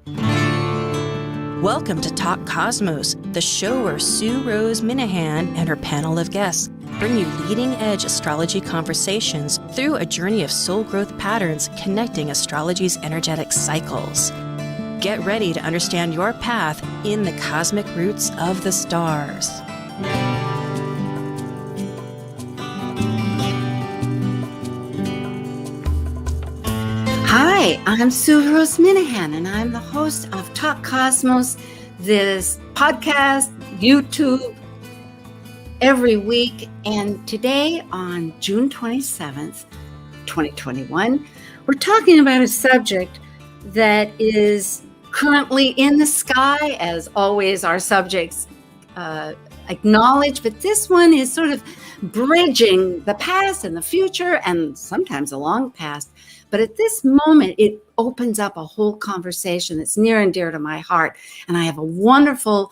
Welcome to Talk Cosmos, the show where Rose Minahan and her panel of guests bring you leading-edge astrology conversations through a journey of soul growth patterns connecting astrology's energetic cycles. Get ready to understand your path in the cosmic roots of the stars. Hi, I'm Rose Minahan, and I'm the host of Talk Cosmos, this podcast, YouTube, every week. And today, on June 27th, 2021, we're talking about a subject that is currently in the sky, as always, our subjects acknowledge, but this one is sort of bridging the past and the future, and sometimes the long past. But at this moment, it opens up a whole conversation that's near and dear to my heart. And I have a wonderful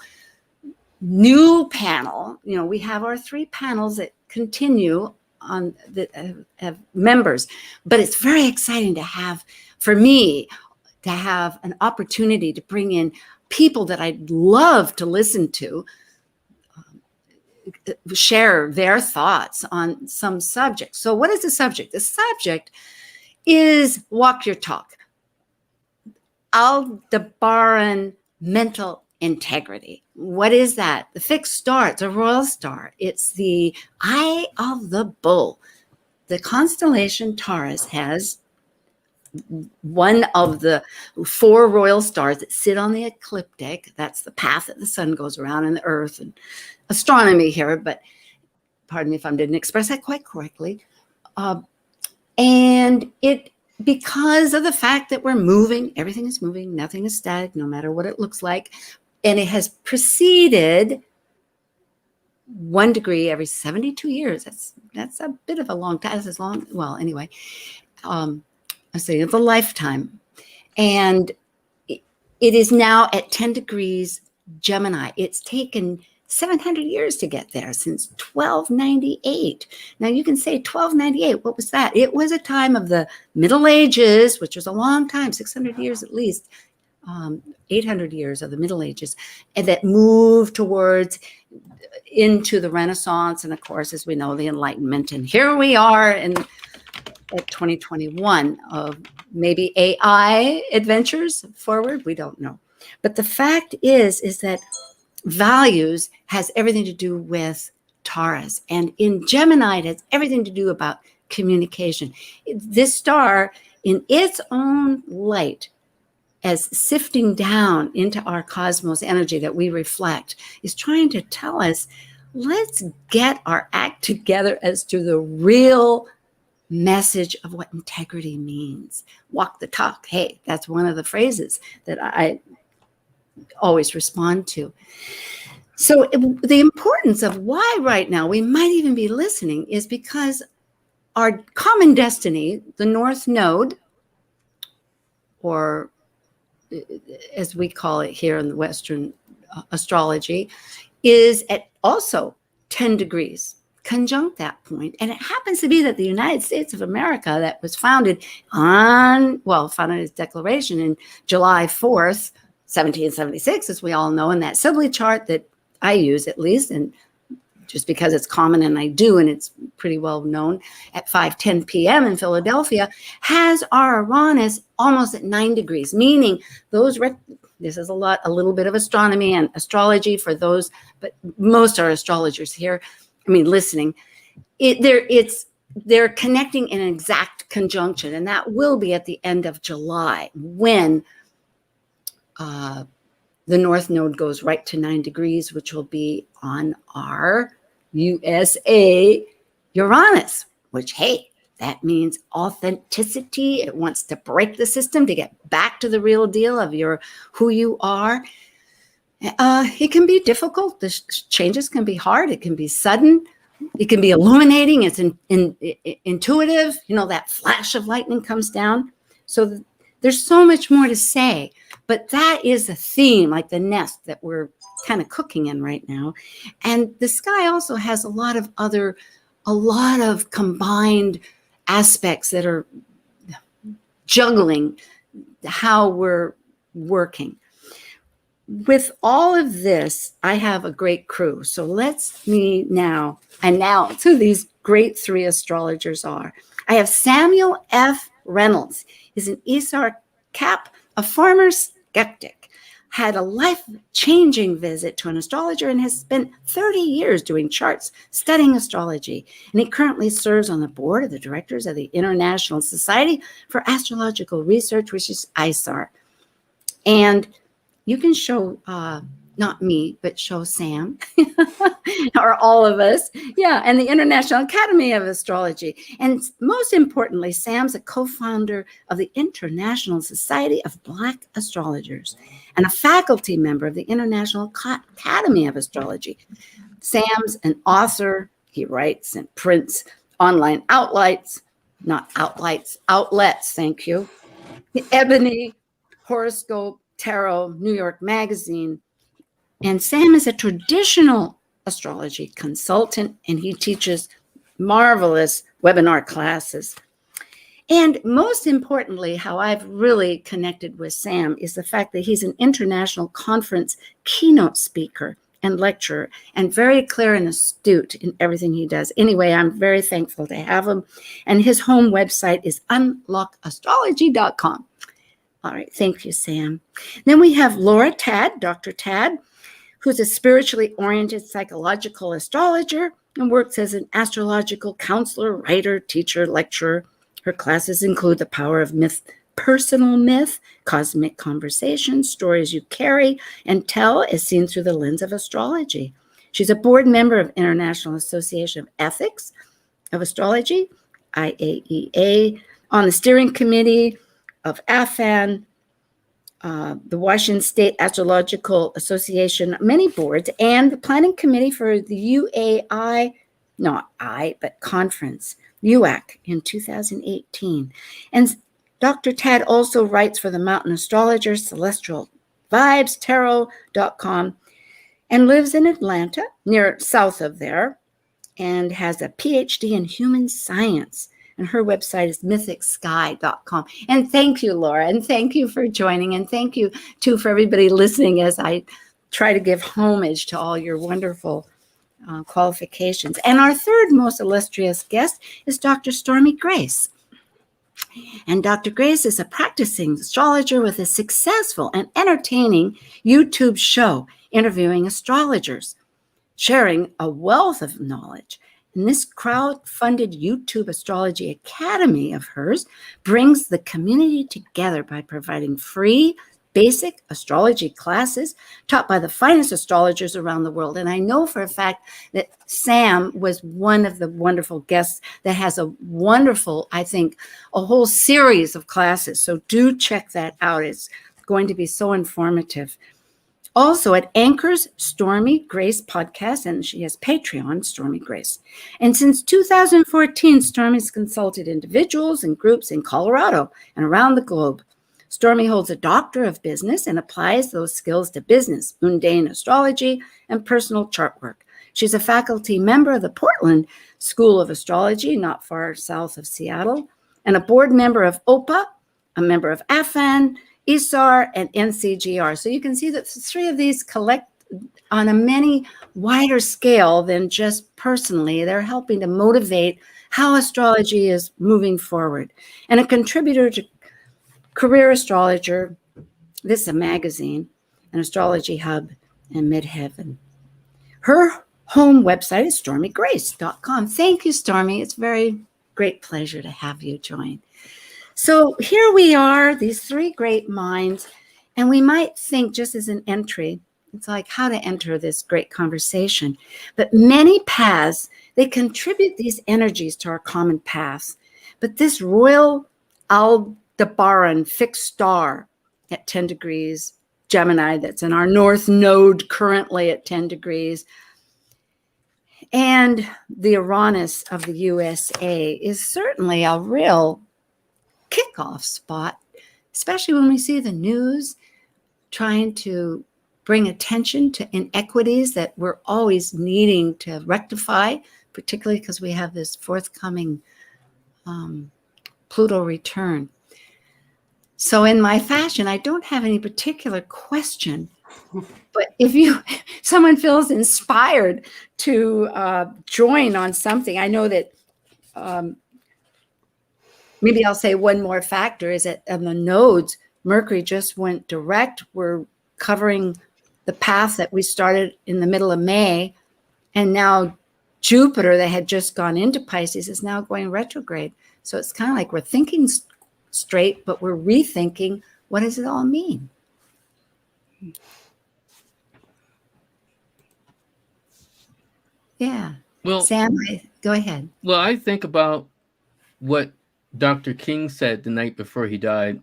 new panel. You know, we have our three panels that continue on that have members, but it's very exciting to have, for me, to have an opportunity to bring in people that I'd love to listen to, share their thoughts on some subject. So what is the subject? The subject is walk your talk. Aldebaran Mental Integrity. What is that? The fixed star. It's a royal star. It's the eye of the bull. The constellation Taurus has one of the four royal stars that sit on the ecliptic. That's the path that the sun goes around and the earth and astronomy here, but pardon me if I didn't express that quite correctly. And it, because of the fact that we're moving, everything is moving, nothing is static, no matter what it looks like. And it has preceded 1 degree every 72 years. That's a bit of a long time. That's as long, well, anyway, I say it's a lifetime. And it is now at 10 degrees Gemini. It's taken 700 years to get there, since 1298. Now you can say 1298, what was that? It was a time of the Middle Ages, which was a long time, 600 years at least, 800 years of the Middle Ages, and that moved towards into the Renaissance, and of course, as we know, the Enlightenment. And here we are at 2021 of maybe AI adventures forward, we don't know. But the fact is that values has everything to do with Taurus, and in Gemini it has everything to do about communication. This star, in its own light, as sifting down into our cosmos energy that we reflect, is trying to tell us, let's get our act together as to the real message of what integrity means. Walk the talk. Hey, that's one of the phrases that I always respond to. So the importance of why right now we might even be listening is because our common destiny, the North Node, or as we call it here in the Western astrology, is at also 10 degrees, conjunct that point. And it happens to be that the United States of America, that was founded its declaration in July 4th, 1776, as we all know, in that Sibley chart that I use at least, and just because it's common and I do, and it's pretty well known, at 5:10 p.m. in Philadelphia, has our Uranus almost at 9 degrees, meaning those, this is a little bit of astronomy and astrology for those, but most are astrologers here, listening. They're connecting in an exact conjunction, and that will be at the end of July, when the North Node goes right to 9 degrees, which will be on our USA Uranus, which, hey, that means authenticity. It wants to break the system to get back to the real deal of who you are. It can be difficult. The changes can be hard. It can be sudden. It can be illuminating. It's intuitive. That flash of lightning comes down. So there's so much more to say, but that is a theme, like the nest that we're kind of cooking in right now. And the sky also has a lot of combined aspects that are juggling how we're working. With all of this, I have a great crew. So let's me now announce who these great three astrologers are. I have Samuel F. Reynolds. He's an Isar Cap, a farmer skeptic, had a life-changing visit to an astrologer and has spent 30 years doing charts, studying astrology. And he currently serves on the board of the directors of the International Society for Astrological Research, which is ISAR. And you can show, not me, but show Sam, or all of us. Yeah, and the International Academy of Astrology. And most importantly, Sam's a co-founder of the International Society of Black Astrologers and a faculty member of the International Academy of Astrology. Sam's an author. He writes and prints online outlets, thank you. Ebony, Horoscope, Tarot, New York Magazine. And Sam is a traditional astrology consultant, and he teaches marvelous webinar classes. And most importantly, how I've really connected with Sam is the fact that he's an international conference keynote speaker and lecturer, and very clear and astute in everything he does. Anyway, I'm very thankful to have him. And his home website is unlockastrology.com. All right, thank you, Sam. Then we have Laura Tad, Dr. Tad, who's a spiritually oriented psychological astrologer and works as an astrological counselor, writer, teacher, lecturer. Her classes include The Power of Myth, Personal Myth, Cosmic Conversations, Stories You Carry and Tell as Seen Through the Lens of Astrology. She's a board member of International Association of Ethics of Astrology, IAEA, on the steering committee of AFAN, the Washington State Astrological Association, many boards, and the planning committee for the conference, UAC, in 2018. And Dr. Tad also writes for the Mountain Astrologer, Celestial Vibes, Tarot.com, and lives in Atlanta, south of there, and has a PhD in human science. And her website is mythicsky.com. And thank you, Laura, and thank you for joining. And thank you, too, for everybody listening as I try to give homage to all your wonderful qualifications. And our third most illustrious guest is Dr. Stormy Grace. And Dr. Grace is a practicing astrologer with a successful and entertaining YouTube show interviewing astrologers, sharing a wealth of knowledge. And this crowd-funded YouTube Astrology Academy of hers brings the community together by providing free, basic astrology classes taught by the finest astrologers around the world. And I know for a fact that Sam was one of the wonderful guests that has a wonderful, I think, a whole series of classes. So do check that out. It's going to be so informative. Also at Anchor's Stormy Grace podcast, and she has Patreon, Stormy Grace. And since 2014, Stormy's consulted individuals and groups in Colorado and around the globe. Stormy holds a Doctor of Business and applies those skills to business, mundane astrology, and personal chart work. She's a faculty member of the Portland School of Astrology, not far south of Seattle, and a board member of OPA, a member of AFAN, ISAR, and NCGR. So you can see that three of these collect on a many wider scale than just personally. They're helping to motivate how astrology is moving forward. And a contributor to Career Astrologer, this is a magazine, an astrology hub, and Midheaven. Her home website is stormygrace.com. Thank you, Stormy. It's a very great pleasure to have you join. So here we are, these three great minds, and we might think just as an entry, it's like how to enter this great conversation. But many paths, they contribute these energies to our common paths. But this royal Aldebaran fixed star at 10 degrees, Gemini, that's in our North Node currently at 10 degrees, and the Uranus of the USA is certainly a real kickoff spot, especially when we see the news trying to bring attention to inequities that we're always needing to rectify, particularly because we have this forthcoming Pluto return. So in my fashion, I don't have any particular question, but if someone feels inspired to join on something, I know that maybe I'll say one more factor is that on the nodes, Mercury just went direct. We're covering the path that we started in the middle of May, and now Jupiter, that had just gone into Pisces, is now going retrograde. So it's kind of like we're thinking straight, but we're rethinking, what does it all mean? Yeah. Well, Sam, go ahead. Well, I think about what Dr. King said the night before he died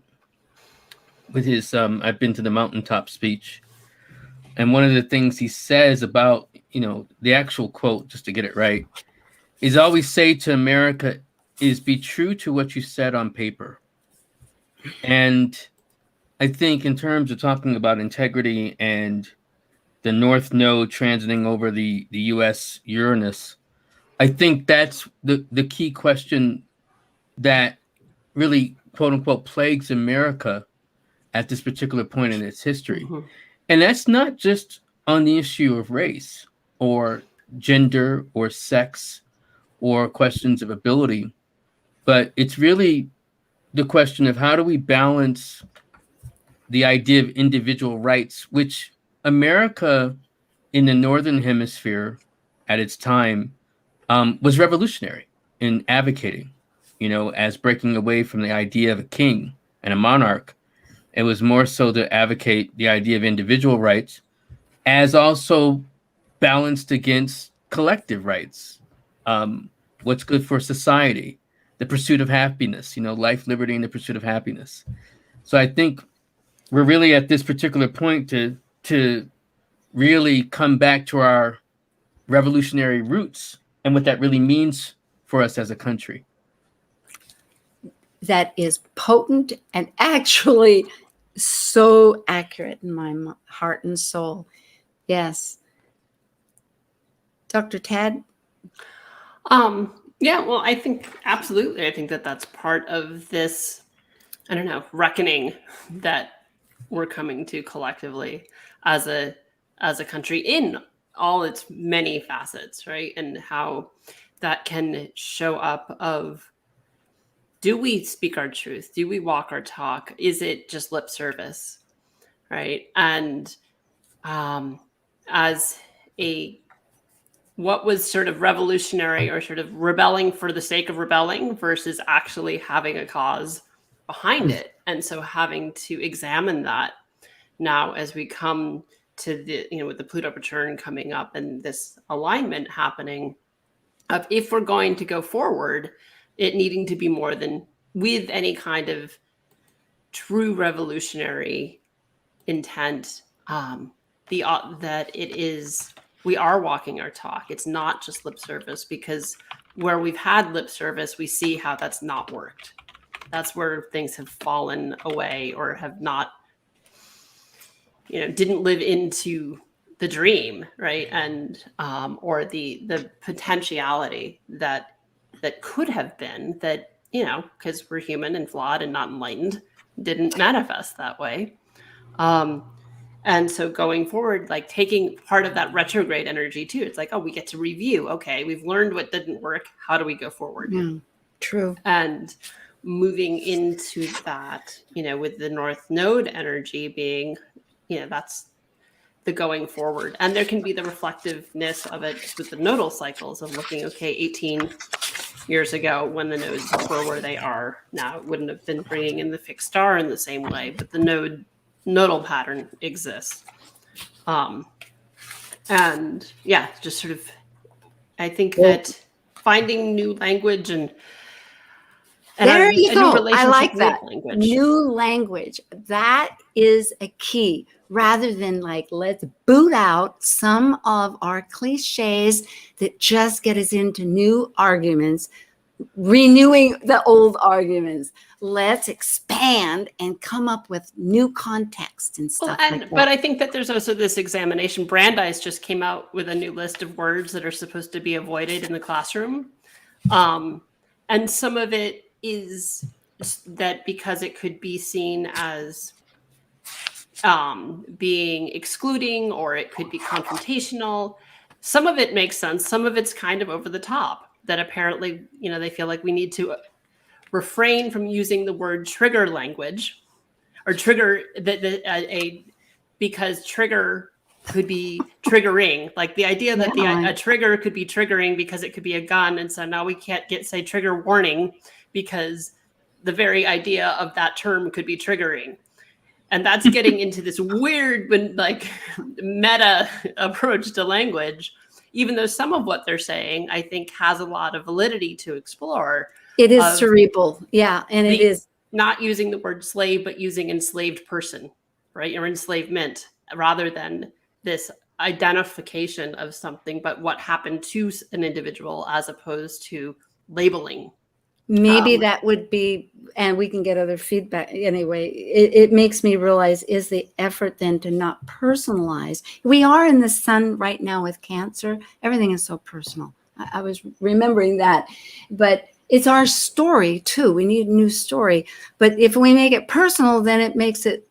with his I've been to the mountaintop speech. And one of the things he says about, the actual quote, just to get it right, is always say to America is be true to what you said on paper. And I think in terms of talking about integrity and the North Node transiting over the U.S. Uranus, I think that's the key question that really, quote unquote, plagues America at this particular point in its history. Mm-hmm. And that's not just on the issue of race or gender or sex or questions of ability, but it's really the question of how do we balance the idea of individual rights, which America in the Northern Hemisphere at its time was revolutionary in advocating, as breaking away from the idea of a king and a monarch. It was more so to advocate the idea of individual rights as also balanced against collective rights. What's good for society, the pursuit of happiness, life, liberty, and the pursuit of happiness. So I think we're really at this particular point to really come back to our revolutionary roots and what that really means for us as a country. That is potent and actually so accurate in my heart and soul. Yes. Dr. Tad? Yeah, well, I think absolutely. I think that that's part of this, reckoning that we're coming to collectively as a country in all its many facets, right? And how that can show up of, do we speak our truth? Do we walk our talk? Is it just lip service, right? And what was sort of revolutionary or sort of rebelling for the sake of rebelling versus actually having a cause behind it. And so having to examine that now as we come to with the Pluto return coming up and this alignment happening of, if we're going to go forward, it needing to be more than with any kind of true revolutionary intent, that it is, we are walking our talk. It's not just lip service, because where we've had lip service, we see how that's not worked. That's where things have fallen away or have not, didn't live into the dream, right? And or the potentiality that could have been, that, because we're human and flawed and not enlightened, didn't manifest that way. And so going forward, like taking part of that retrograde energy too, it's like, oh, we get to review. Okay, we've learned what didn't work. How do we go forward? True. And moving into that, with the North Node energy being, that's the going forward. And there can be the reflectiveness of it just with the nodal cycles of looking, okay, 18 years ago when the nodes were where they are now, it wouldn't have been bringing in the fixed star in the same way, but the nodal pattern exists. And yeah, just sort of, I think that finding new language and there you go. I like that. Language. New language. That is a key, rather than like, let's boot out some of our cliches that just get us into new arguments, renewing the old arguments. Let's expand and come up with new context and stuff like that. But I think that there's also this examination. Brandeis just came out with a new list of words that are supposed to be avoided in the classroom. And some of it is that because it could be seen as being excluding, or it could be confrontational. Some of it makes sense. Some of it's kind of over the top, that apparently, they feel like we need to refrain from using the word trigger language, or trigger because trigger could be triggering, like the idea that a trigger could be triggering because it could be a gun. And so now we can't say trigger warning because the very idea of that term could be triggering. And that's getting into this weird, like, meta approach to language, even though some of what they're saying, I think, has a lot of validity to explore. It is cerebral. Yeah. And it is not using the word slave, but using enslaved person, right? Or enslavement, rather than this identification of something, but what happened to an individual, as opposed to labeling. Maybe that would be, and we can get other feedback. Anyway, it makes me realize, is the effort then to not personalize? We are in the sun right now with Cancer. Everything is so personal. I was remembering that. But it's our story too. We need a new story. But if we make it personal, then it makes it,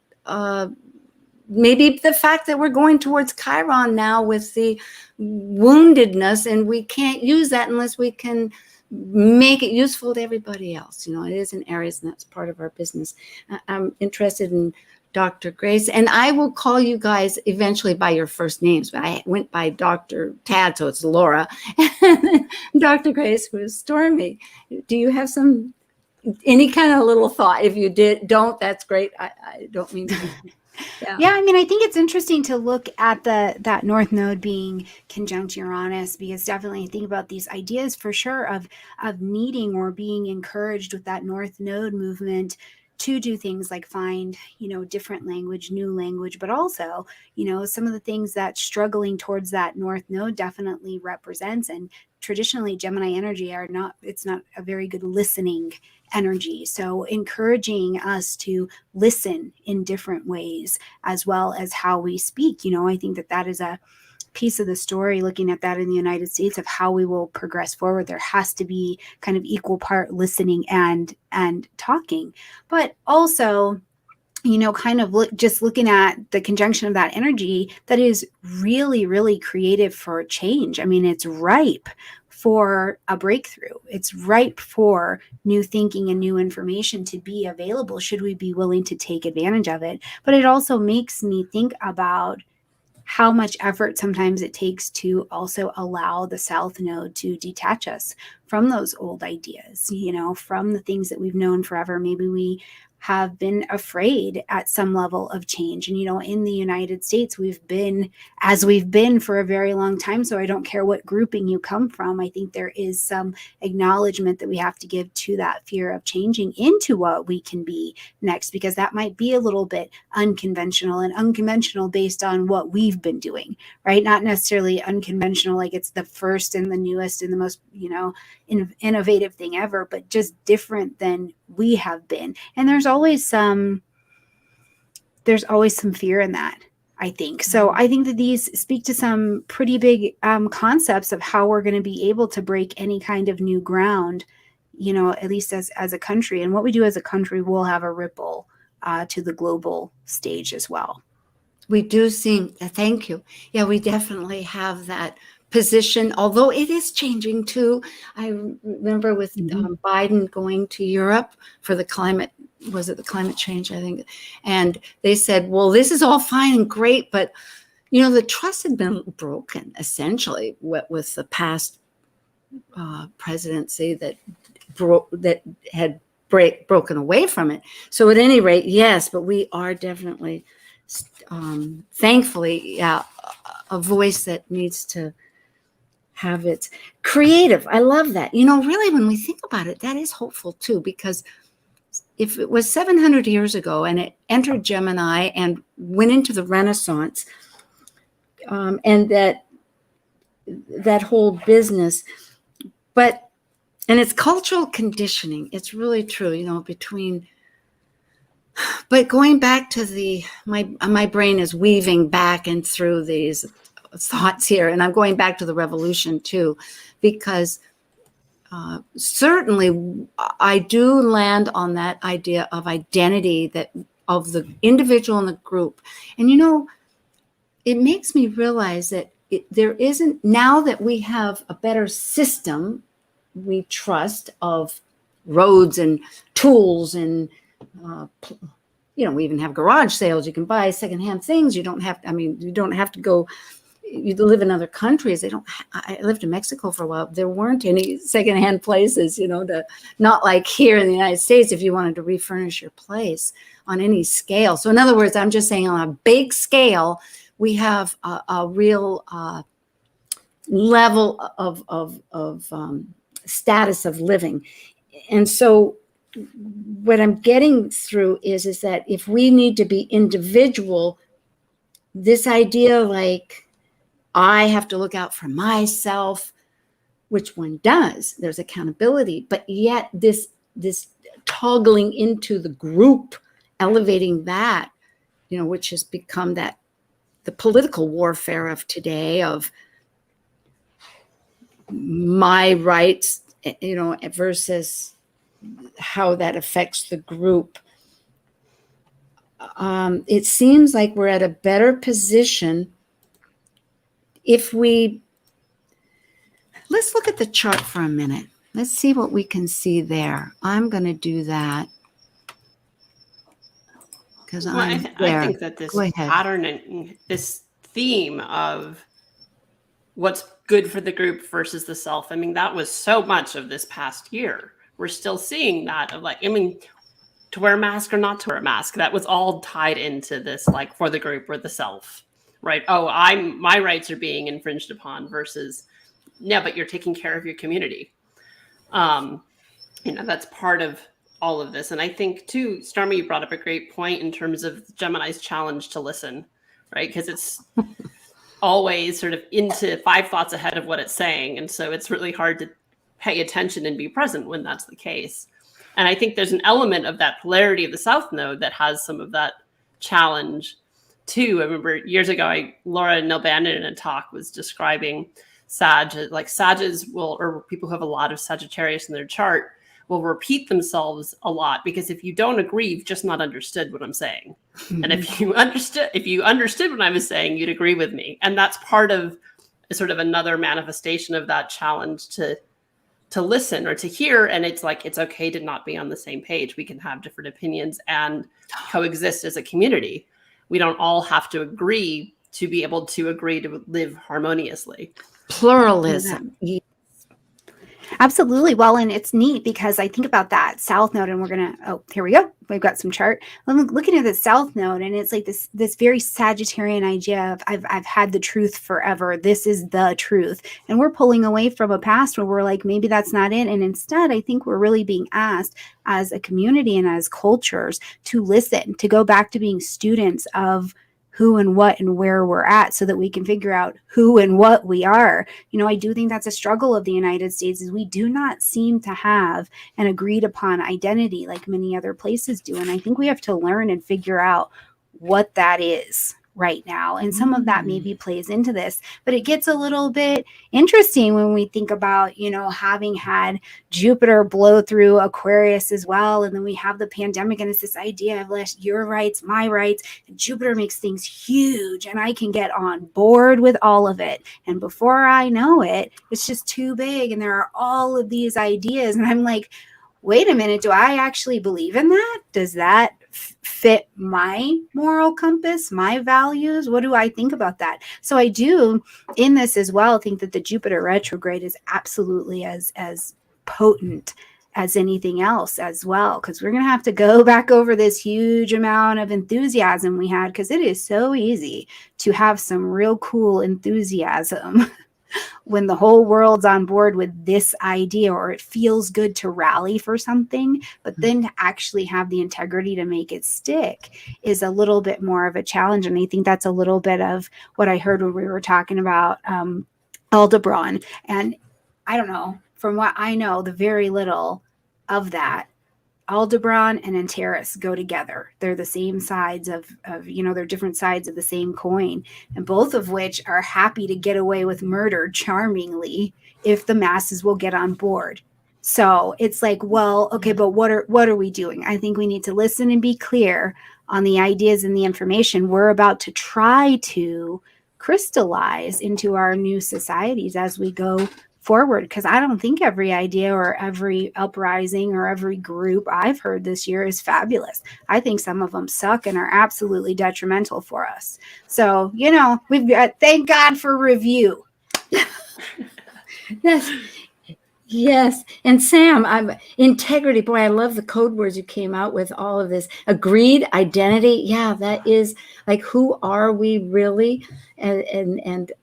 maybe the fact that we're going towards Chiron now with the woundedness, and we can't use that unless we can make it useful to everybody else. It is in Aries, and that's part of our business. I'm interested in Dr. Grace, and I will call you guys eventually by your first names, but I went by Dr. Tad, so it's Laura. Dr. Grace, who is Stormy. Do you have any kind of little thought? If you don't, that's great. I don't mean to be. Yeah, I mean, I think it's interesting to look at that North Node being conjunct Uranus, because definitely think about these ideas for sure of needing or being encouraged with that North Node movement to do things like find, different language, new language, but also, some of the things that struggling towards that North Node definitely represents. And traditionally Gemini energy it's not a very good listening energy. So encouraging us to listen in different ways, as well as how we speak. I think that is a piece of the story, looking at that in the United States, of how we will progress forward. There has to be kind of equal part listening and talking, but also, kind of just looking at the conjunction of that energy that is really, really creative for change. I mean, it's ripe for a breakthrough. It's ripe for new thinking and new information to be available, should we be willing to take advantage of it. But it also makes me think about how much effort sometimes it takes to also allow the South Node to detach us from those old ideas, from the things that we've known forever. Maybe we have been afraid at some level of change. And, in the United States, we've been for a very long time. So I don't care what grouping you come from. I think there is some acknowledgement that we have to give to that fear of changing into what we can be next, because that might be a little bit unconventional based on what we've been doing, right? Not necessarily unconventional, like it's the first and the newest and the most, innovative thing ever, but just different than we have been. And there's always some fear in that, I think. So I think that these speak to some pretty big concepts of how we're going to be able to break any kind of new ground, at least as a country. And what we do as a country will have a ripple to the global stage as well. We do seem, thank you. Yeah, we definitely have that position, although it is changing too. I remember with Biden going to Europe for the climate change, I think. And they said, well, this is all fine and great, but, the trust had been broken, essentially, with the past presidency that had broken away from it. So at any rate, yes, but we are definitely, thankfully, a voice that needs to have its creative. I love that. Really, when we think about it, that is hopeful too, because if it was 700 years ago and it entered Gemini and went into the Renaissance, and that whole business, and it's cultural conditioning. It's really true, but going back to my brain is weaving back and through these thoughts here, and I'm going back to the revolution too, because certainly I do land on that idea of identity, that of the individual and the group. And, it makes me realize that there isn't, now that we have a better system, we trust, of roads and tools and, we even have garage sales. You can buy secondhand things. You don't have to go, you live in other countries. I lived in Mexico for a while. There weren't any secondhand places, not like here in the United States, if you wanted to refurnish your place on any scale. So in other words, I'm just saying, on a big scale, we have a real level of status of living. And so what I'm getting through is that if we need to be individual, this idea like I have to look out for myself, which one does, there's accountability, but yet this toggling into the group, elevating that, which has become the political warfare of today, of my rights, versus how that affects the group. It seems like we're at a better position if let's look at the chart for a minute. Let's see what we can see there. I'm going to do that. I think that this pattern and this theme of what's good for the group versus the self, that was so much of this past year. We're still seeing that of to wear a mask or not to wear a mask. That was all tied into this, for the group or the self, right? Oh, my rights are being infringed upon versus, yeah, but you're taking care of your community. That's part of all of this. And I think too, Stormy, you brought up a great point in terms of Gemini's challenge to listen, right? Because it's always sort of into 5 thoughts ahead of what it's saying. And so it's really hard to pay attention and be present when that's the case. And I think there's an element of that polarity of the South Node that has some of that challenge too. I remember years ago, Laura Nilbandon in a talk was describing Sages or people who have a lot of Sagittarius in their chart will repeat themselves a lot, because if you don't agree, you've just not understood what I'm saying. And if you understood what I was saying, you'd agree with me. And that's part of sort of another manifestation of that challenge to listen or to hear. And it's okay to not be on the same page. We can have different opinions and coexist as a community. We don't all have to agree to be able to agree to live harmoniously. Pluralism. Absolutely. Well, and it's neat because I think about that South Node, and we're going to, here we go. We've got some chart. I'm looking at the South Node, and it's like this very Sagittarian idea of I've had the truth forever. This is the truth. And we're pulling away from a past where we're like, maybe that's not it. And instead, I think we're really being asked as a community and as cultures to listen, to go back to being students of who and what and where we're at, so that we can figure out who and what we are. I do think that's a struggle of the United States, is we do not seem to have an agreed upon identity like many other places do. And I think we have to learn and figure out what that is right now. And some of that maybe plays into this, but it gets a little bit interesting when we think about, having had Jupiter blow through Aquarius as well. And then we have the pandemic, and it's this idea of your rights, my rights, and Jupiter makes things huge, and I can get on board with all of it. And before I know it, it's just too big. And there are all of these ideas. And I'm like, wait a minute, do I actually believe in that? Does that fit my moral compass, my values? What do I think about that? So I do, in this as well, think that the Jupiter retrograde is absolutely as potent as anything else as well, because we're going to have to go back over this huge amount of enthusiasm we had, because it is so easy to have some real cool enthusiasm when the whole world's on board with this idea, or it feels good to rally for something, but then to actually have the integrity to make it stick is a little bit more of a challenge. And I think that's a little bit of what I heard when we were talking about Aldebaran. And I don't know, from what I know, the very little of that, Aldebaran and Antares go together. They're the same sides of they're different sides of the same coin, and both of which are happy to get away with murder charmingly if the masses will get on board. So it's like, well, okay, but what are we doing? I think we need to listen and be clear on the ideas and the information we're about to try to crystallize into our new societies as we go forward. Because I don't think every idea or every uprising or every group I've heard this year is fabulous. I think some of them suck and are absolutely detrimental for us. So, we've got, thank God for review. Yes. Yes. And Sam, integrity. Boy, I love the code words you came out with, all of this. Agreed, identity. Yeah, that is like, who are we really? And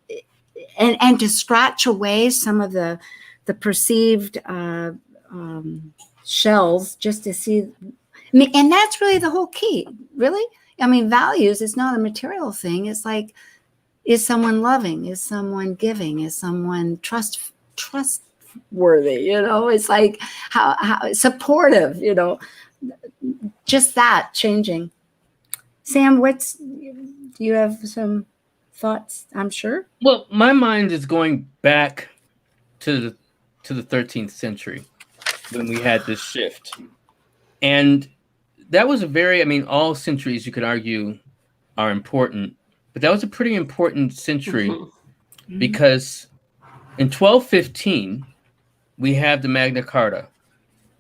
to scratch away some of the perceived shells, just to see. And that's really the whole key, really. I mean, values is not a material thing. It's like, is someone loving? Is someone giving? Is someone trustworthy? It's like how supportive, just that changing. Sam, do you have some thoughts? I'm sure. Well, my mind is going back to the 13th century when we had this shift. And that was all centuries you could argue are important, but that was a pretty important century because in 1215, we have the Magna Carta.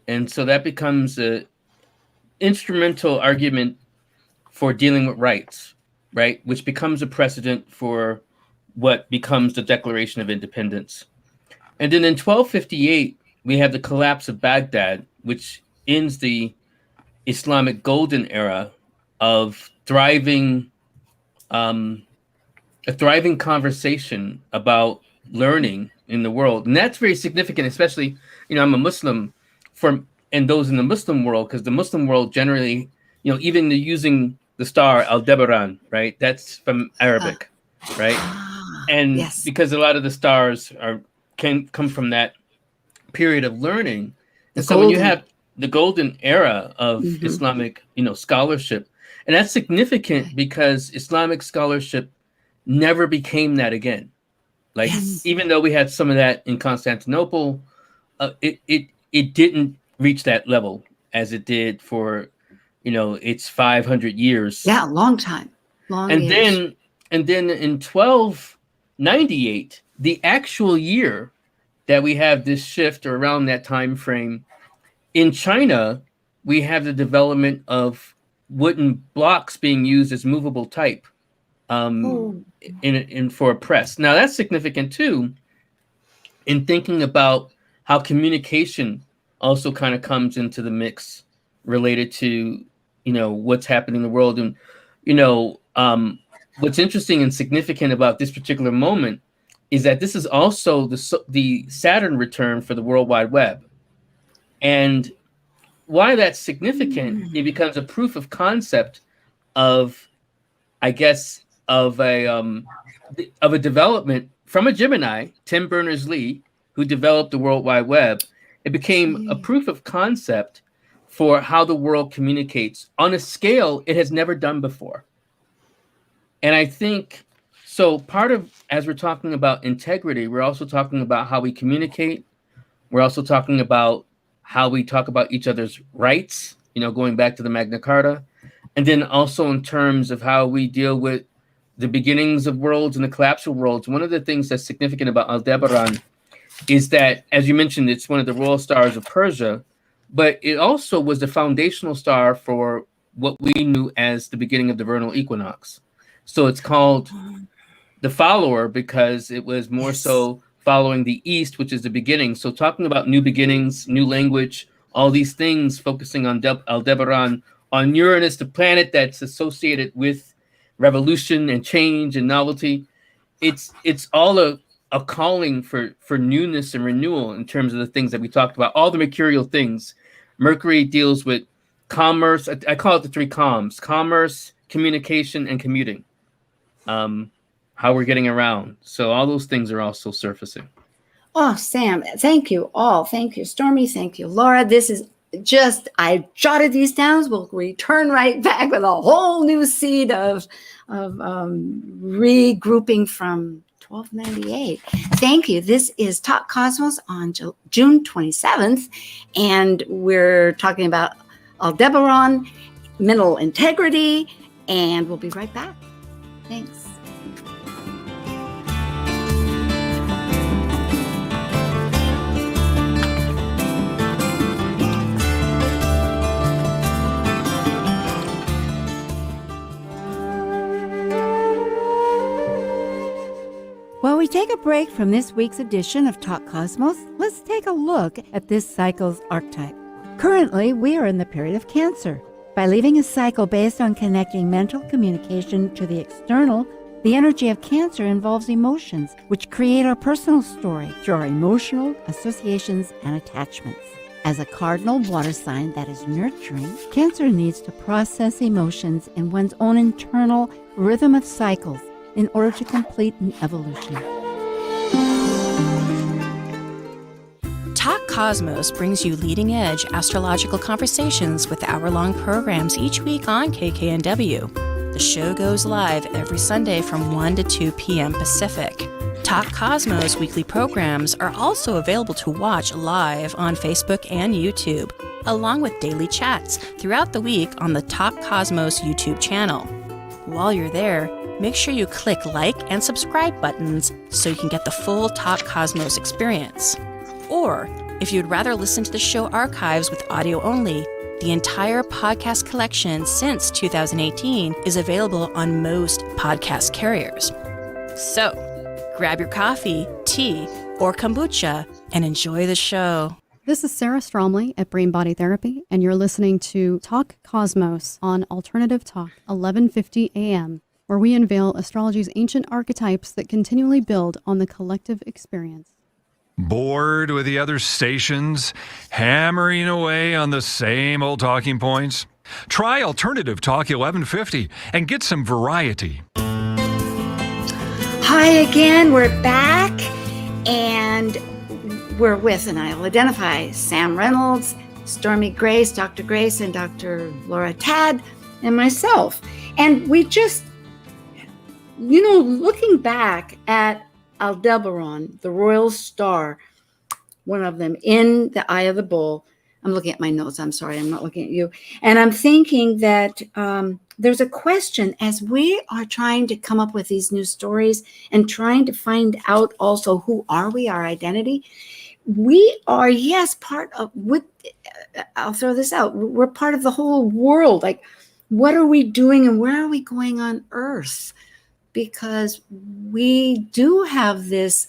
And so that becomes an instrumental argument for dealing with rights, right? Which becomes a precedent for what becomes the Declaration of Independence. And then in 1258, we have the collapse of Baghdad, which ends the Islamic golden era of a thriving conversation about learning in the world. And that's very significant, especially, I'm a Muslim and those in the Muslim world, because the Muslim world generally, even using the star Aldebaran, right? That's from Arabic, right? And yes. Because a lot of the stars can come from that period of learning. And so when you have the golden era of Islamic, scholarship, and that's significant because Islamic scholarship never became that again. Like, even though we had some of that in Constantinople, it didn't reach that level as it did for, its 500 years. Yeah, long time. And then in 1298, the actual year that we have this shift, or around that time frame, in China, we have the development of wooden blocks being used as movable type. In for a press. Now that's significant too, in thinking about how communication also kind of comes into the mix, related to what's happening in the world. And what's interesting and significant about this particular moment is that this is also the Saturn return for the World Wide Web. And why that's significant, it becomes a proof of concept of, I guess, of a development from a Gemini, Tim Berners-Lee, who developed the World Wide Web. It became a proof of concept for how the world communicates on a scale it has never done before. And I think, so part of, as we're talking about integrity, we're also talking about how we communicate. We're also talking about how we talk about each other's rights, going back to the Magna Carta. And then also in terms of how we deal with the beginnings of worlds and the collapse of worlds. One of the things that's significant about Aldebaran is that, as you mentioned, it's one of the royal stars of Persia, but it also was the foundational star for what we knew as the beginning of the vernal equinox. So it's called the follower because it was more so following the east, which is the beginning. So talking about new beginnings, new language, all these things, focusing on Aldebaran, on Uranus, the planet that's associated with revolution and change and novelty. It's all a calling for newness and renewal in terms of the things that we talked about, all the mercurial things. Mercury deals with commerce. I call it the three comms: commerce, communication, and commuting. How we're getting around. So all those things are also surfacing. Oh, Sam, thank you all. Thank you, Stormy. Thank you, Laura. This is just, I jotted these down. We'll return right back with a whole new seed of regrouping from 1298. Thank you. This is Talk Cosmos on June 27th, and we're talking about Aldebaran Mental Integrity, and we'll be right back. Thanks. While we take a break from this week's edition of Talk Cosmos, let's take a look at this cycle's archetype. Currently, we are in the period of Cancer. By leaving a cycle based on connecting mental communication to the external, the energy of Cancer involves emotions, which create our personal story through our emotional associations and attachments. As a cardinal water sign that is nurturing, Cancer needs to process emotions in one's own internal rhythm of cycles in order to complete an evolution. Talk Cosmos brings you leading-edge astrological conversations with hour-long programs each week on KKNW. The show goes live every Sunday from 1 to 2 p.m. Pacific. Talk Cosmos weekly programs are also available to watch live on Facebook and YouTube, along with daily chats throughout the week on the Talk Cosmos YouTube channel. While you're there, make sure you click like and subscribe buttons so you can get the full Talk Cosmos experience. Or, if you'd rather listen to the show archives with audio only, the entire podcast collection since 2018 is available on most podcast carriers. So, grab your coffee, tea, or kombucha and enjoy the show. This is Sarah Stromley at Brain Body Therapy, and you're listening to Talk Cosmos on Alternative Talk, 1150 AM, where we unveil astrology's ancient archetypes that continually build on the collective experience. Bored with the other stations, hammering away on the same old talking points? Try Alternative Talk 1150 and get some variety. Hi again, we're back, and we're with, and I'll identify Sam Reynolds, Stormy Grace, Dr. Grace, and Dr. Laura Tad, and myself. And we just, looking back at Aldebaran, the royal star, one of them in the eye of the bull. I'm looking at my notes. I'm sorry, I'm not looking at you. And I'm thinking that there's a question as we are trying to come up with these new stories and trying to find out also who are we, our identity. We are, yes, part of, I'll throw this out. We're part of the whole world. Like, what are we doing and where are we going on Earth? Because we do have this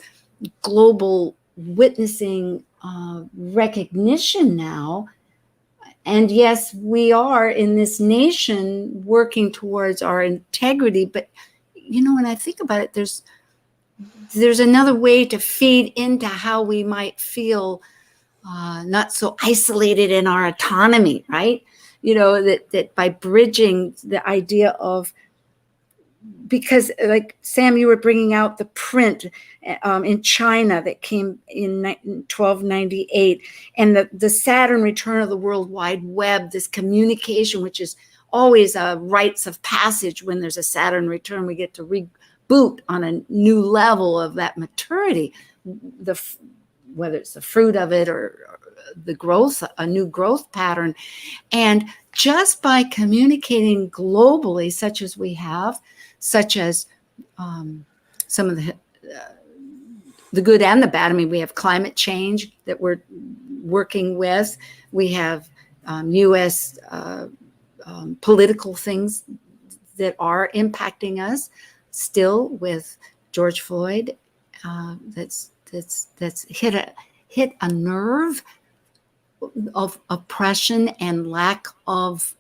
global witnessing recognition now. And yes, we are in this nation working towards our integrity. But, when I think about it, there's another way to feed into how we might feel not so isolated in our autonomy, right? That by bridging the idea of, because like Sam, you were bringing out the print in China that came in 1298, and the Saturn return of the World Wide Web, this communication, which is always a rites of passage. When there's a Saturn return, we get to reboot on a new level of that maturity, whether it's the fruit of it or the growth, a new growth pattern. And just by communicating globally, such as we have, such as some of the good and the bad. I mean, we have climate change that we're working with. We have U.S. Political things that are impacting us still with George Floyd. That's hit a nerve of oppression and lack of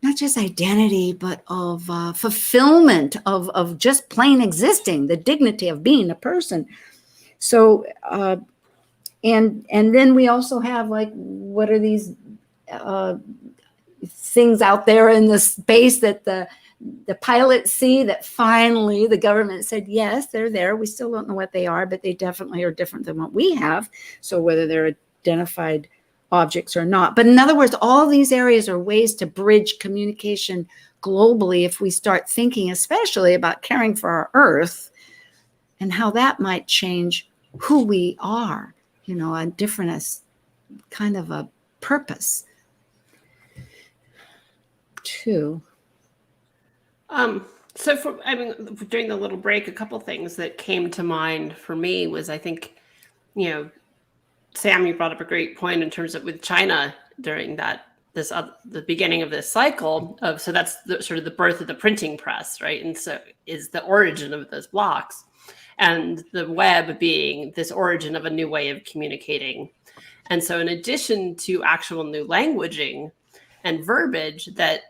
not just identity, but of fulfillment of just plain existing, the dignity of being a person. So, and then we also have, like, what are these things out there in the space that the pilots see, that finally the government said, yes, they're there. We still don't know what they are, but they definitely are different than what we have. So whether they're identified objects or not. But in other words, all these areas are ways to bridge communication globally if we start thinking especially about caring for our Earth and how that might change who we are, a different kind of a purpose too. So during the little break, a couple things that came to mind for me was, I think, Sam, you brought up a great point in terms of with China during the beginning of this cycle of, so that's sort of the birth of the printing press, right? And so is the origin of those blocks, and the web being this origin of a new way of communicating. And so in addition to actual new languaging and verbiage, that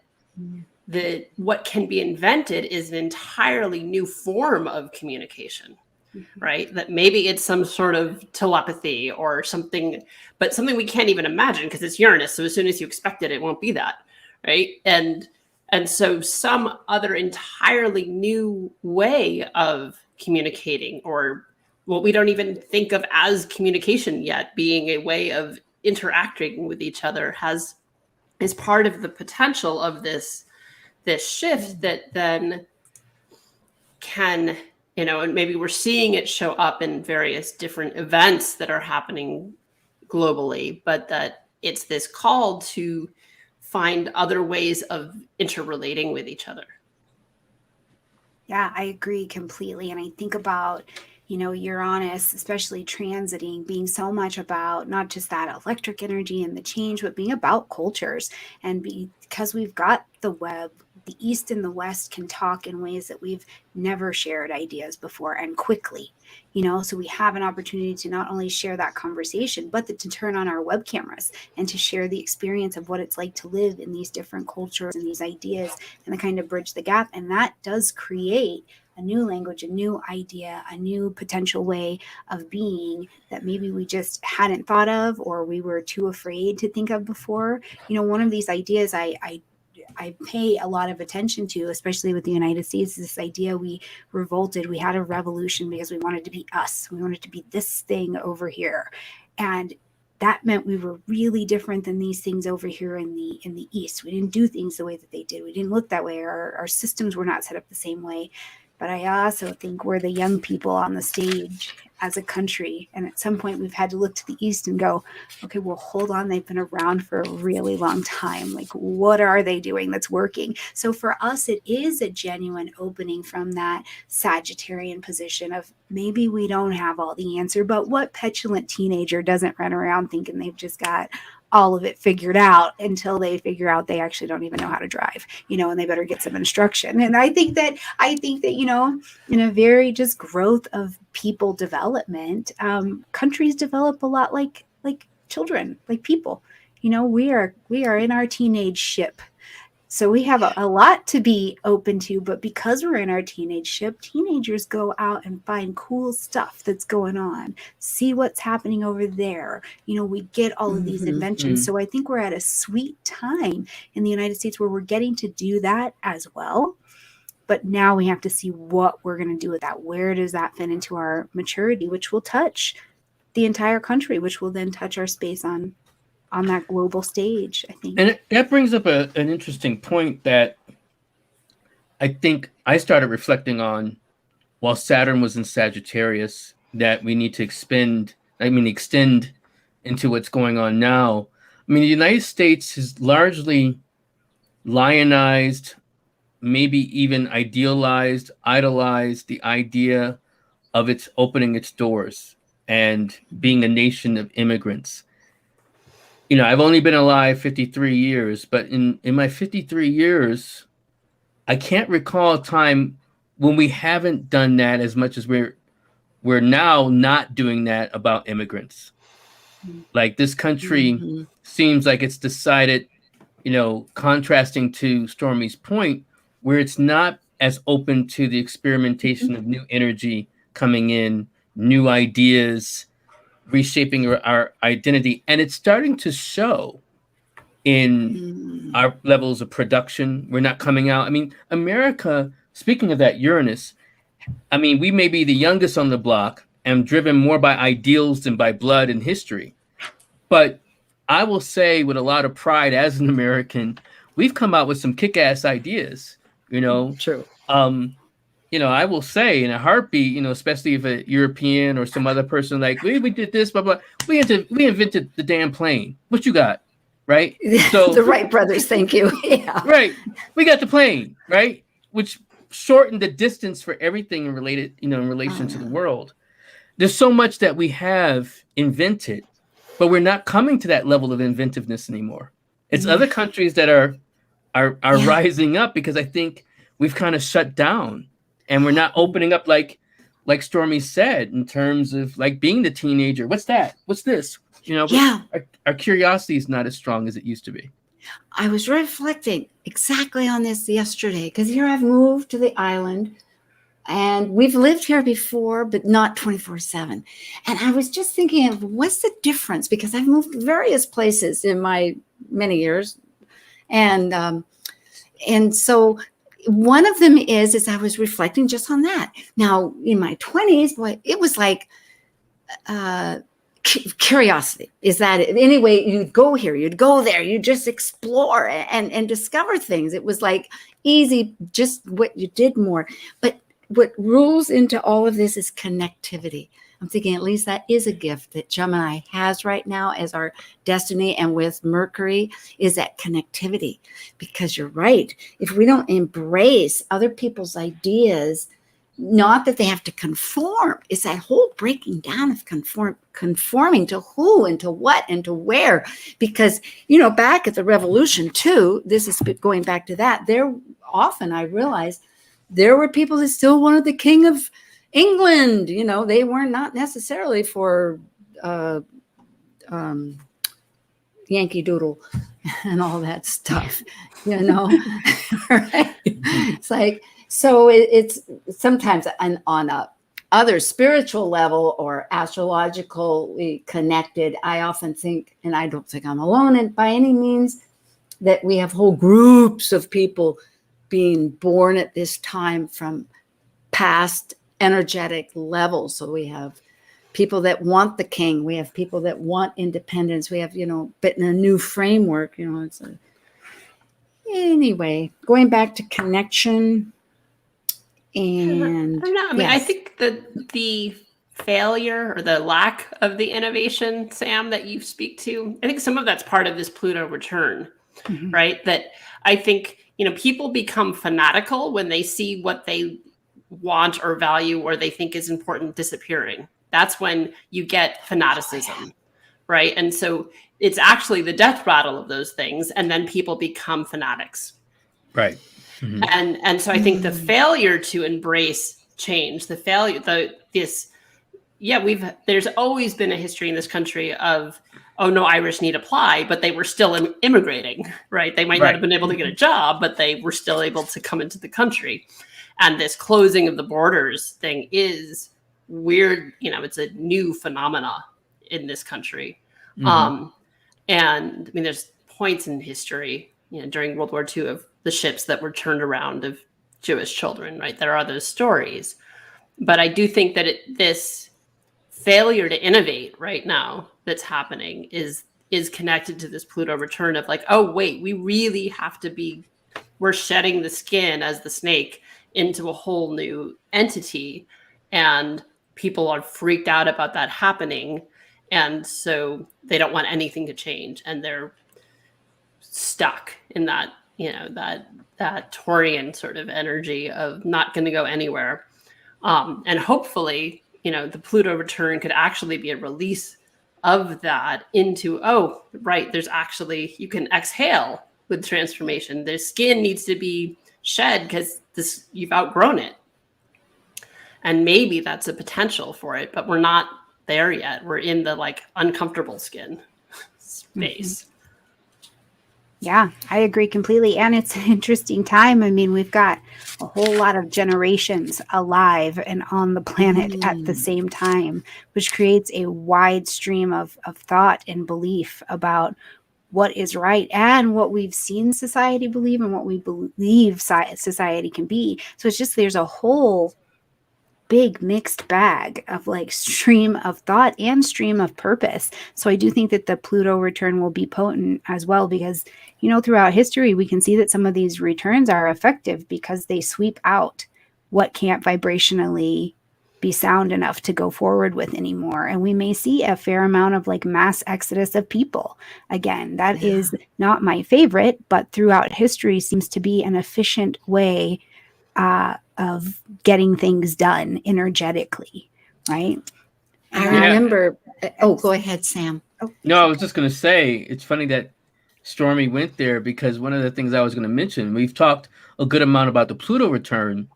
what can be invented is an entirely new form of communication, right? That maybe it's some sort of telepathy or something, but something we can't even imagine because it's Uranus. So as soon as you expect it, it won't be that, right? And so some other entirely new way of communicating, or what we don't even think of as communication yet, being a way of interacting with each other, is part of the potential of this shift that then can, and maybe we're seeing it show up in various different events that are happening globally, but that it's this call to find other ways of interrelating with each other. Yeah, I agree completely. And I think about, Uranus, especially transiting, being so much about not just that electric energy and the change, but being about cultures. And because we've got the web, the East and the West can talk in ways that we've never shared ideas before, and quickly, so we have an opportunity to not only share that conversation, but to turn on our web cameras and to share the experience of what it's like to live in these different cultures and these ideas, and to kind of bridge the gap. And that does create a new language, a new idea, a new potential way of being that maybe we just hadn't thought of, or we were too afraid to think of before. One of these ideas I pay a lot of attention to, especially with the United States, this idea we revolted. We had a revolution because we wanted to be us. We wanted to be this thing over here. And that meant we were really different than these things over here in the East. We didn't do things the way that they did. We didn't look that way. Our systems were not set up the same way. But I also think we're the young people on the stage as a country. And at some point we've had to look to the East and go, okay, well, hold on. They've been around for a really long time. Like, what are they doing that's working? So for us, it is a genuine opening from that Sagittarian position of maybe we don't have all the answer, but what petulant teenager doesn't run around thinking they've just got all of it figured out until they figure out they actually don't even know how to drive, and they better get some instruction. And I think that, in a very just growth of people development, countries develop a lot like children, like people. We are in our teenage ship. So we have a lot to be open to, but because we're in our teenage ship, teenagers go out and find cool stuff that's going on, see what's happening over there. We get all of these inventions. So I think we're at a sweet time in the United States where we're getting to do that as well. But now we have to see what we're going to do with that. Where does that fit into our maturity, which will touch the entire country, which will then touch our space on that global stage, I think. And that brings up an interesting point that I think I started reflecting on while Saturn was in Sagittarius, that we need to extend into what's going on now. I mean, the United States has largely lionized, maybe even idealized, idolized the idea of its opening its doors and being a nation of immigrants. I've only been alive 53 years, but in my 53 years, I can't recall a time when we haven't done that as much as we're now not doing that about immigrants. Like, this country seems like it's decided, contrasting to Stormy's point, where it's not as open to the experimentation of new energy coming in, new ideas, reshaping our identity. And it's starting to show in our levels of production. We're not coming out. I mean, America, speaking of that Uranus, we may be the youngest on the block and driven more by ideals than by blood and history. But I will say with a lot of pride as an American, we've come out with some kick-ass ideas, you know. True. I will say in a heartbeat, especially if a European or some other person like, we did this, blah, blah. We invented the damn plane. What you got? Right? So the Wright brothers, thank you. Yeah. Right. We got the plane, right? Which shortened the distance for everything in relation to the world. There's so much that we have invented, but we're not coming to that level of inventiveness anymore. It's other countries that are rising up, because I think we've kind of shut down and we're not opening up like Stormy said, in terms of like being the teenager. What's that? What's this? Our curiosity is not as strong as it used to be. I was reflecting exactly on this yesterday, because here I've moved to the island and we've lived here before, but not 24/7. And I was just thinking of what's the difference, because I've moved various places in my many years. And so one of them is I was reflecting just on that. Now, in my 20s, boy, it was like curiosity. Is that anyway? You'd go here, you'd go there, you just explore and discover things. It was like easy, just what you did more. But what rules into all of this is connectivity. I'm thinking at least that is a gift that Gemini has right now as our destiny, and with Mercury is that connectivity. Because you're right, if we don't embrace other people's ideas, not that they have to conform, it's that whole breaking down of conforming to who and to what and to where. Because, back at the revolution too, this is going back to that, there often I realized there were people that still wanted the king of England. They were not necessarily for Yankee Doodle and all that stuff, right? It's like, so it's sometimes on a other spiritual level or astrologically connected. I often think, and I don't think I'm alone by any means, that we have whole groups of people being born at this time from past energetic levels. So we have people that want the king, we have people that want independence, we have, but in a new framework, anyway, going back to connection. And I think that the failure or the lack of the innovation, Sam, that you speak to, I think some of that's part of this Pluto return, right? That I think, people become fanatical when they see what they want or value or they think is important disappearing. That's when you get fanaticism, right? And so it's actually the death rattle of those things, and then people become fanatics. Right. And so I think the failure to embrace change, there's always been a history in this country of, oh no, Irish need apply, but they were still immigrating, right? They might not have been able to get a job, but they were still able to come into the country. And this closing of the borders thing is weird. It's a new phenomena in this country. And I mean, there's points in history, during World War II of the ships that were turned around of Jewish children, right? There are those stories. But I do think that this failure to innovate right now that's happening is connected to this Pluto return of like, oh, wait, we really have to we're shedding the skin as the snake into a whole new entity. And people are freaked out about that happening. And so they don't want anything to change. And they're stuck in that, that Taurian sort of energy of not going to go anywhere. And hopefully, the Pluto return could actually be a release of that into, oh, right, there's actually, you can exhale with transformation. Their skin needs to be shed because you've outgrown it. And maybe that's a potential for it, but we're not there yet. We're in the uncomfortable skin space. Yeah, I agree completely. And it's an interesting time. I mean, we've got a whole lot of generations alive and on the planet at the same time, which creates a wide stream of thought and belief about what is right and what we've seen society believe and what we believe society can be. So it's just, there's a whole big mixed bag of like stream of thought and stream of purpose. So I do think that the Pluto return will be potent as well, because, you know, throughout history, we can see that some of these returns are effective because they sweep out what can't vibrationally be sound enough to go forward with anymore. And we may see a fair amount of like mass exodus of people. Again, that is not my favorite, but throughout history seems to be an efficient way of getting things done energetically, right? I remember. Oh, go ahead, Sam. Oh, No, I was just going to say, it's funny that Stormy went there, because one of the things I was going to mention, we've talked a good amount about the Pluto return,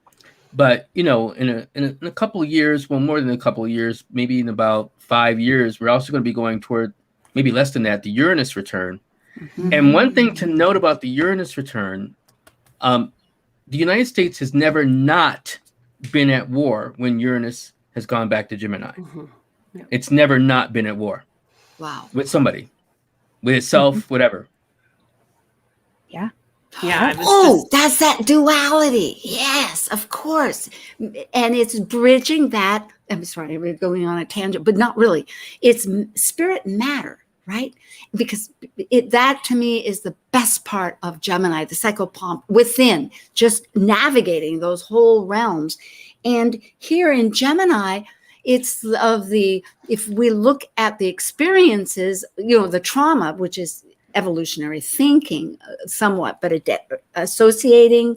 but, you know, in a couple of years, well, more than a couple of years, maybe in about 5 years, we're also going to be going toward, maybe less than that, the Uranus return. Mm-hmm. And one thing to note about the Uranus return, the United States has never not been at war when Uranus has gone back to Gemini. Mm-hmm. Yeah. It's never not been at war. Wow. With somebody, with itself, whatever. Yeah. Yeah. That's that duality. Yes, of course. And it's bridging that. I'm sorry, we're going on a tangent, but not really. It's spirit and matter, right? Because that to me is the best part of Gemini, the psychopomp within, just navigating those whole realms. And here in Gemini, it's if we look at the experiences, you know, the trauma, which is evolutionary thinking somewhat, but associating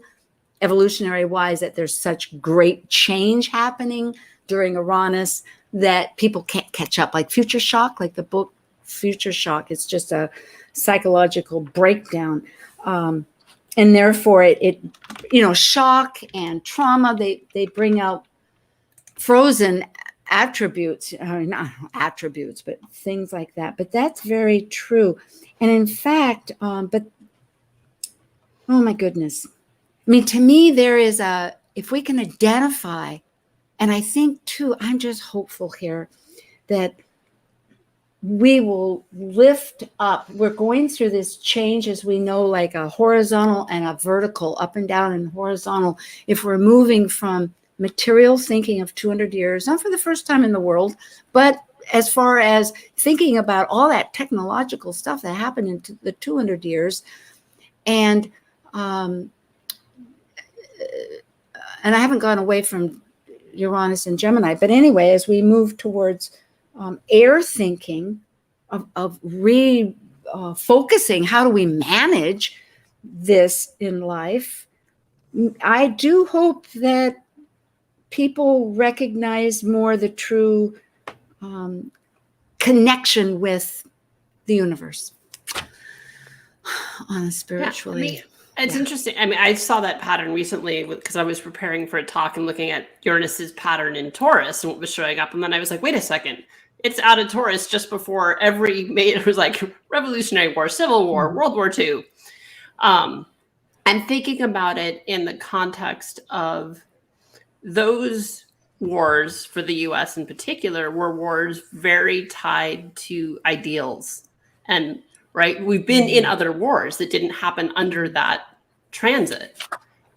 evolutionary wise that there's such great change happening during Uranus that people can't catch up, like Future Shock, like the book Future Shock. It's just a psychological breakdown. And therefore it, you know, shock and trauma, they bring out frozen attributes, not attributes, but things like that. But that's very true. And in fact, but oh my goodness. I mean, to me, there is if we can identify, and I think too, I'm just hopeful here that we will lift up. We're going through this change, as we know, like a horizontal and a vertical, up and down and horizontal. If we're moving from material thinking of 200 years, not for the first time in the world, but as far as thinking about all that technological stuff that happened in the 200 years. And I haven't gone away from Uranus and Gemini, but anyway, as we move towards air thinking of focusing, how do we manage this in life? I do hope that people recognize more the true connection with the universe on a spiritually. Yeah, it's interesting. I mean, I saw that pattern recently because I was preparing for a talk and looking at Uranus's pattern in Taurus and what was showing up. And then I was like, wait a second, it's out of Taurus just before it was like Revolutionary War, Civil War, World War II. I'm thinking about it in the context of those wars for the US in particular were wars very tied to ideals. And right, we've been in other wars that didn't happen under that transit.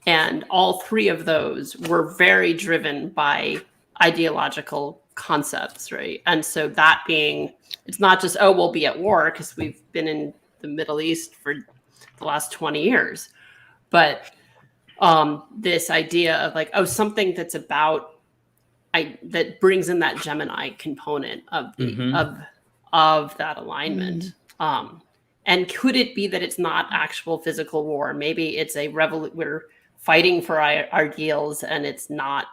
And all three of those were very driven by ideological concepts, right? And so that being, it's not just, oh, we'll be at war because we've been in the Middle East for the last 20 years. But this idea of like, oh, something that's about, that brings in that Gemini component of the of that alignment. And could it be that it's not actual physical war? Maybe it's we're fighting for our ideals, and it's not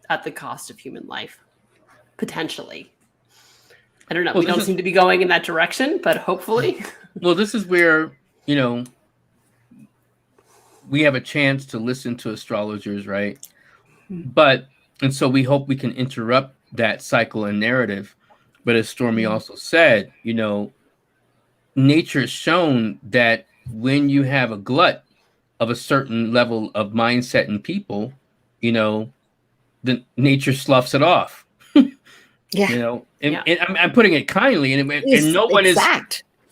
at the cost of human life, potentially. I don't know. We don't seem to be going in that direction, but hopefully. Well, this is where, you know, we have a chance to listen to astrologers, right? And so we hope we can interrupt that cycle and narrative. But as Stormy also said, you know, nature has shown that when you have a glut of a certain level of mindset in people, you know, the nature sloughs it off. Yeah. You know, and I'm putting it kindly, and no one is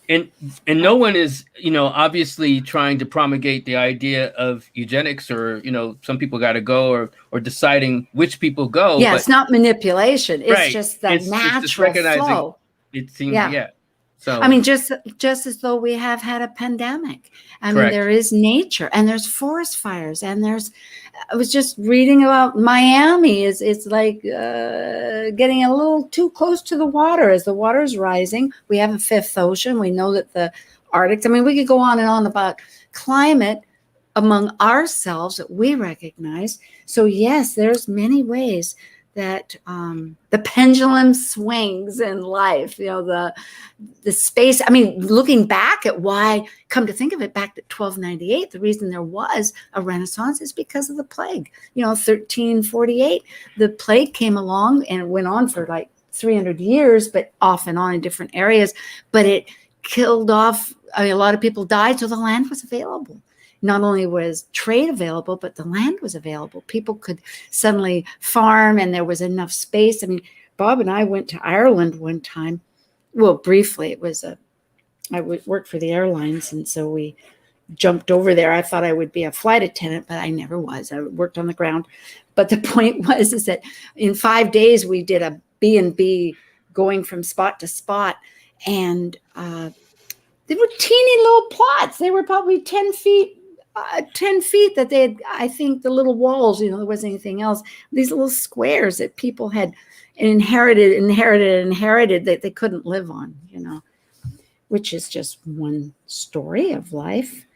and no one is, obviously trying to promulgate the idea of eugenics, or some people got to go, or deciding which people go. Yeah, but it's not manipulation. It's right, just the it's just natural recognizing. flow. It seems, Yeah. yeah. So I mean, just as though we have had a pandemic. I mean, Correct. there is nature, and there's forest fires, and I was just reading about Miami. It's like getting a little too close to the water. As the water is rising, we have a fifth ocean. We know that the Arctic. I mean, we could go on and on about climate among ourselves that we recognize. So yes, there's many ways that the pendulum swings in life. The space. I mean, looking back at why, come to think of it, back to 1298, the reason there was a Renaissance is because of the plague. 1348, the plague came along and it went on for like 300 years, but off and on in different areas. But it killed off. I mean, a lot of people died, so the land was available. Not only was trade available, but the land was available. People could suddenly farm, and there was enough space. I mean, Bob and I went to Ireland one time. Well, briefly, I worked for the airlines, and so we jumped over there. I thought I would be a flight attendant, but I never was. I worked on the ground. But the point is that in 5 days, we did a B&B going from spot to spot, and they were teeny little plots. They were probably 10 feet that they had, I think the little walls, there wasn't anything else. These little squares that people had inherited that they couldn't live on, which is just one story of life.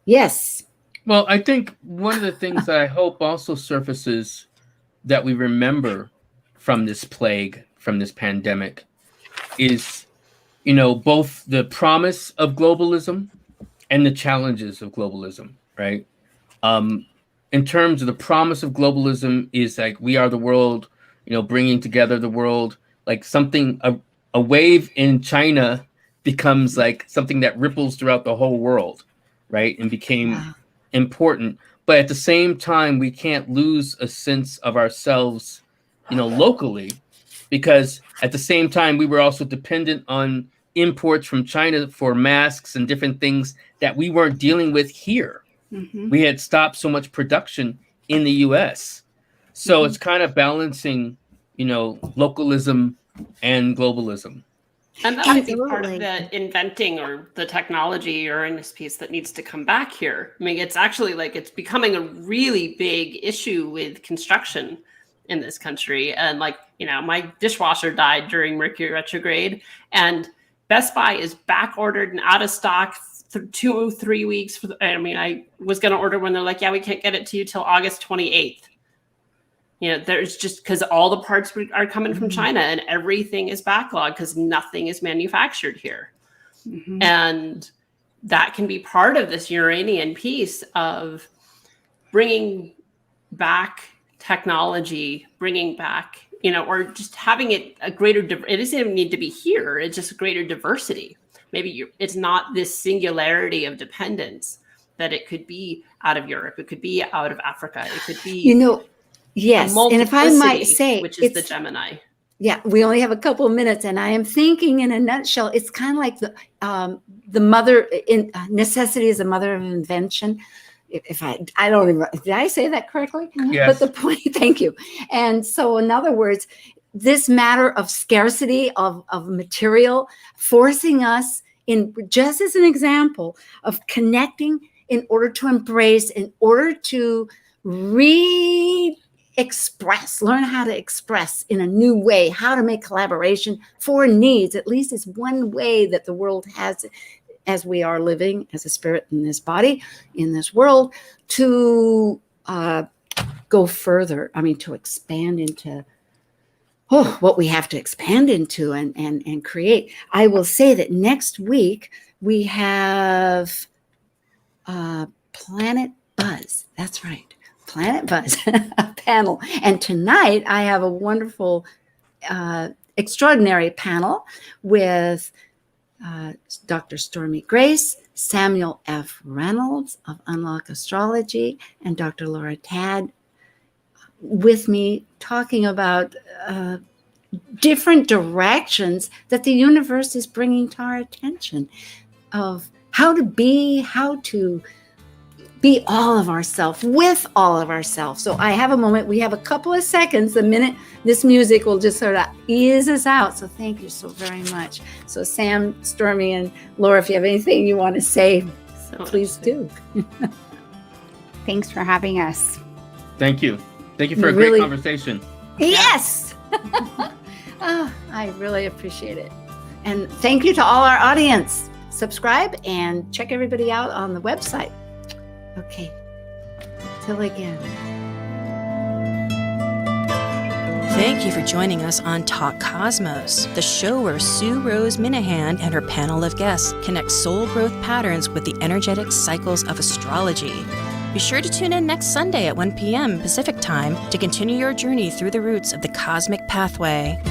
Yes. Well, I think one of the things that I hope also surfaces that we remember from this plague, from this pandemic, is, both the promise of globalism and the challenges of globalism, right? In terms of the promise of globalism is like, we are the world, bringing together the world, like something, a wave in China becomes like something that ripples throughout the whole world, right? And became important. But at the same time, we can't lose a sense of ourselves, locally, because at the same time, we were also dependent on imports from China for masks and different things that we weren't dealing with here. Mm-hmm. We had stopped so much production in the US. So it's kind of balancing, localism and globalism. And that might be part of the inventing or the technology, or in this piece, that needs to come back here. I mean, it's actually like it's becoming a really big issue with construction in this country. And like, my dishwasher died during Mercury retrograde, and Best Buy is back ordered and out of stock for 2-3 weeks. I was going to order when they're like, yeah, we can't get it to you till August 28th. There's just because all the parts are coming from China, and everything is backlogged because nothing is manufactured here. Mm-hmm. And that can be part of this Uranian piece of bringing back technology, bringing back, or just having it a greater, it doesn't even need to be here. It's just a greater diversity. Maybe it's not this singularity of dependence, that it could be out of Europe. It could be out of Africa. It could be, yes. And if I might say, which is the Gemini. Yeah, we only have a couple of minutes, and I am thinking in a nutshell, it's kind of like the mother in necessity is the mother of invention. If I don't even, did I say that correctly? Yes. But the point, thank you. And so in other words, this matter of scarcity of material, forcing us in, just as an example of connecting in order to embrace, in order to express, learn how to express in a new way, how to make collaboration for needs. At least it's one way that the world has, as we are living as a spirit in this body, in this world, to go further. I mean, to expand into what we have to expand into and create. I will say that next week we have Planet Buzz. That's right. Planet Buzz, a panel. And tonight I have a wonderful, extraordinary panel with Dr. Stormy Grace, Samuel F. Reynolds of Unlock Astrology, and Dr. Laura Tad with me, talking about different directions that the universe is bringing to our attention of how to be all of ourselves, with all of ourselves. So I have a moment. We have a couple of seconds. The minute this music will just sort of ease us out. So thank you so very much. So Sam, Stormy, and Laura, if you have anything you want to say, please do. Thanks for having us. Thank you. Thank you for a great conversation. Yes. I really appreciate it. And thank you to all our audience. Subscribe and check everybody out on the website. Okay. Till again. Thank you for joining us on Talk Cosmos, the show where Rose Minahan and her panel of guests connect soul growth patterns with the energetic cycles of astrology. Be sure to tune in next Sunday at 1 p.m. Pacific Time to continue your journey through the roots of the cosmic pathway.